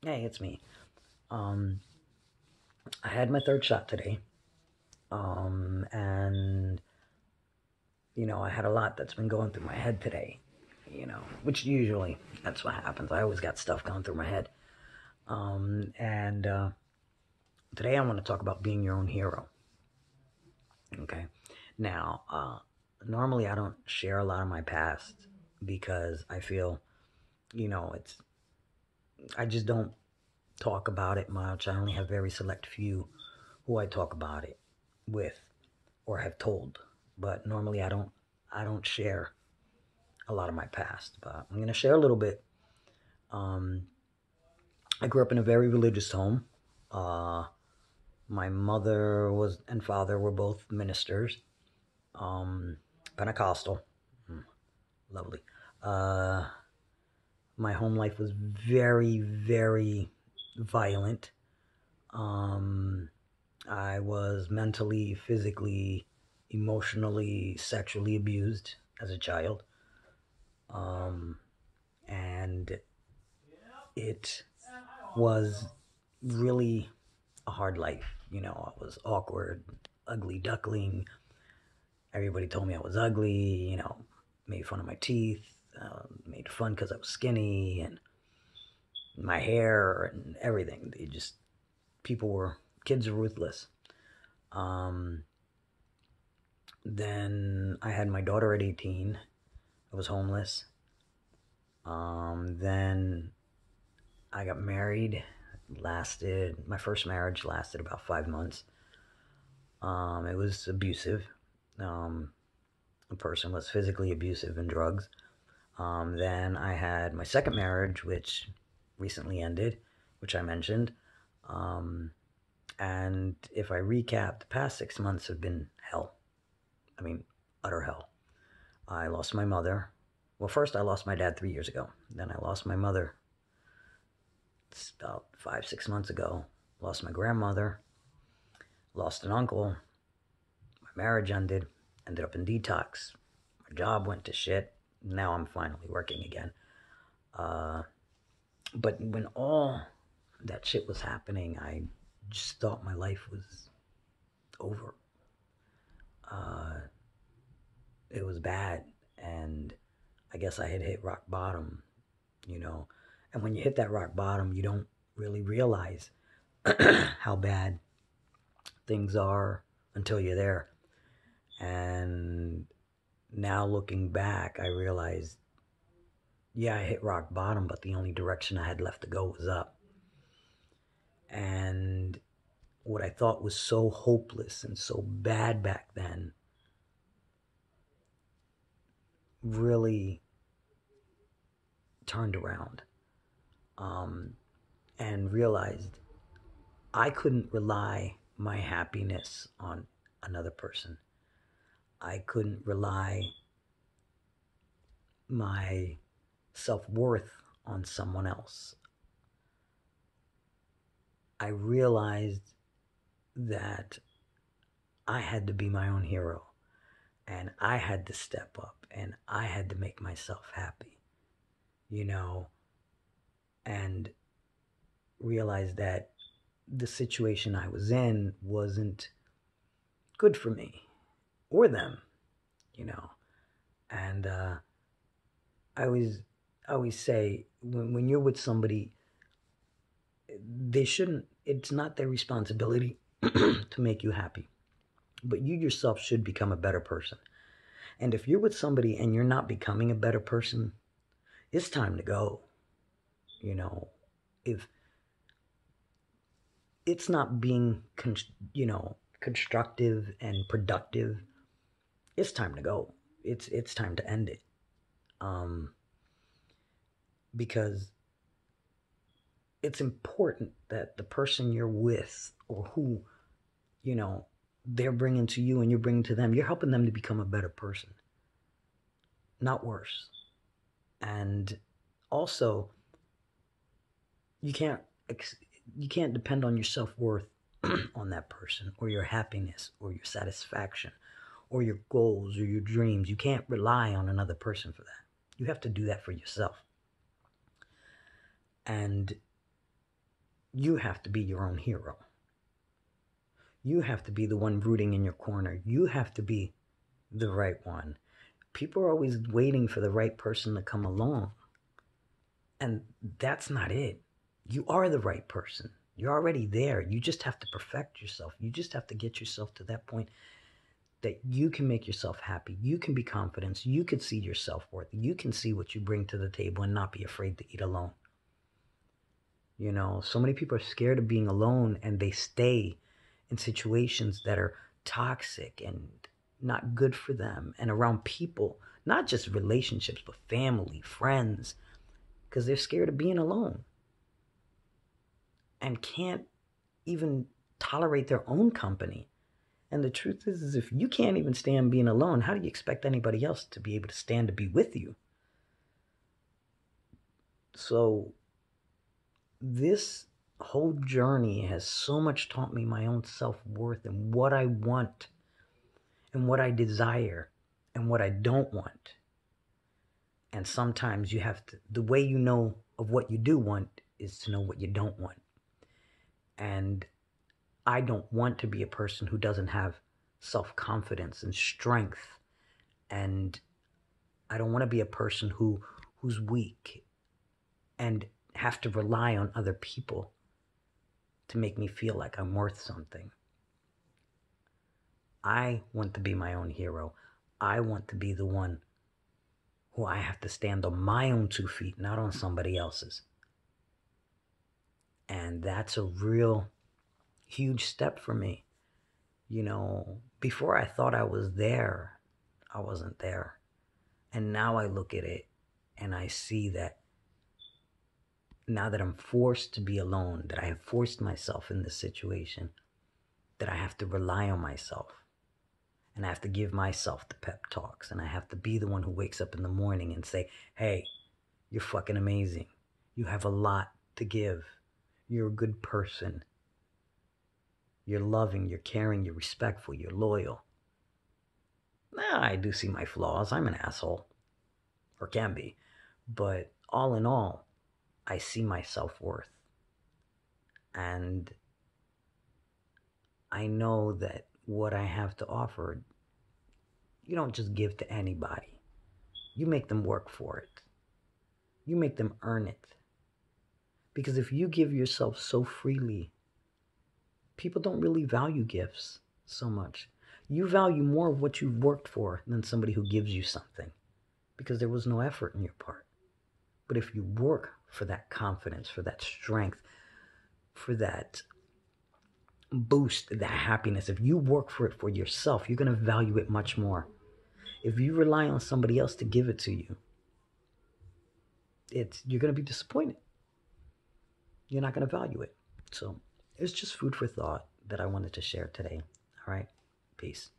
Hey, it's me. Um, I had my third shot today. And I had a lot that's been going through my head today. Which usually that's what happens. I always got stuff going through my head. And Today I want to talk about being your own hero. Okay. Now, normally I don't share a lot of my past because I feel, it's I just don't talk about it much. I only have very select few who I talk about it with or have told. But normally I don't share a lot of my past. But I'm gonna share a little bit. Um, I grew up in a very religious home. Uh, my mother was and father were both ministers. Um, Pentecostal, mm, lovely. Uh, my home life was very, very violent. Um, I was mentally, physically, emotionally, sexually abused as a child. Um, and it was really a hard life. I was awkward, ugly duckling. Everybody told me I was ugly, made fun of my teeth, made fun because I was skinny and my hair and everything. Kids are ruthless. Um, then I had my daughter at 18. I was homeless. Then I got married. My first marriage lasted about 5 months. It was abusive. Um, the person was physically abusive and drugs. Then I had my second marriage, which recently ended, which I mentioned. Um, and if I recap, the past 6 months have been hell. I mean, utter hell. I lost my mother. Well, first I lost my dad 3 years ago. Then I lost my mother about 5, 6 months ago. Lost my grandmother. Lost an uncle. My marriage ended up in detox. My job went to shit. Now I'm finally working again. Uh, but when all that shit was happening, I just thought my life was over. Uh, it was bad, and I guess I had hit rock bottom, you know. And when you hit that rock bottom, you don't really realize how bad things are until you're there. And now looking back, I realized, yeah, I hit rock bottom, but the only direction I had left to go was up. And what I thought was so hopeless and so bad back then really turned around, um, and realized I couldn't rely my happiness on another person. I couldn't rely my self worth on someone else. I realized that I had to be my own hero and I had to step up and I had to make myself happy, you know, and realize that the situation I was in wasn't good for me or them, you know. And I always, I always say when you're with somebody, they shouldn't. It's not their responsibility to make you happy, but you yourself should become a better person. And if you're with somebody and you're not becoming a better person, it's time to go. You know, if it's not being, constructive and productive, it's time to go. It's time to end it. Um, because it's important that the person you're with or who, you know, they're bringing to you and you're bringing to them, you're helping them to become a better person, not worse. And also, you can't you can't depend on your self-worth on that person or your happiness or your satisfaction or your goals or your dreams. You can't rely on another person for that. You have to do that for yourself. And You have to be your own hero. You have to be the one rooting in your corner. You have to be the right one. People are always waiting for the right person to come along. And that's not it. You are the right person. You're already there. You just have to perfect yourself. You just have to get yourself to that point that you can make yourself happy. You can be confident. You can see your self-worth. You can see what you bring to the table and not be afraid to eat alone. You know, so many people are scared of being alone, and they stay in situations that are toxic and not good for them, and around people, not just relationships, but family, friends, because they're scared of being alone and can't even tolerate their own company. And the truth is if you can't even stand being alone, how do you expect anybody else to be able to stand to be with you? So this whole journey has so much taught me my own self-worth and what I want and what I desire and what I don't want. And sometimes you have to, the way you know of what you do want is to know what you don't want. And I don't want to be a person who doesn't have self-confidence and strength. And I don't want to be a person who's weak and have to rely on other people to make me feel like I'm worth something. I want to be my own hero. I want to be the one who I have to stand on my own 2 feet, not on somebody else's. And that's a real huge step for me. You know, before I thought I was there, I wasn't there. And now I look at it and I see that now that I'm forced to be alone, that I have forced myself in this situation, that I have to rely on myself. And I have to give myself the pep talks. And I have to be the one who wakes up in the morning and say, hey, you're fucking amazing. You have a lot to give. You're a good person. You're loving, you're caring, you're respectful, you're loyal. Now, I do see my flaws. I'm an asshole. Or can be. But all in all, I see my self-worth. And I know that what I have to offer, you don't just give to anybody. You make them work for it. You make them earn it. Because if you give yourself so freely, people don't really value gifts so much. You value more of what you've worked for than somebody who gives you something because there was no effort in your part. But if you work for that confidence, for that strength, for that boost, that happiness, if you work for it for yourself, you're going to value it much more. If you rely on somebody else to give it to you, you're going to be disappointed. You're not going to value it. So it's just food for thought that I wanted to share today. All right. Peace.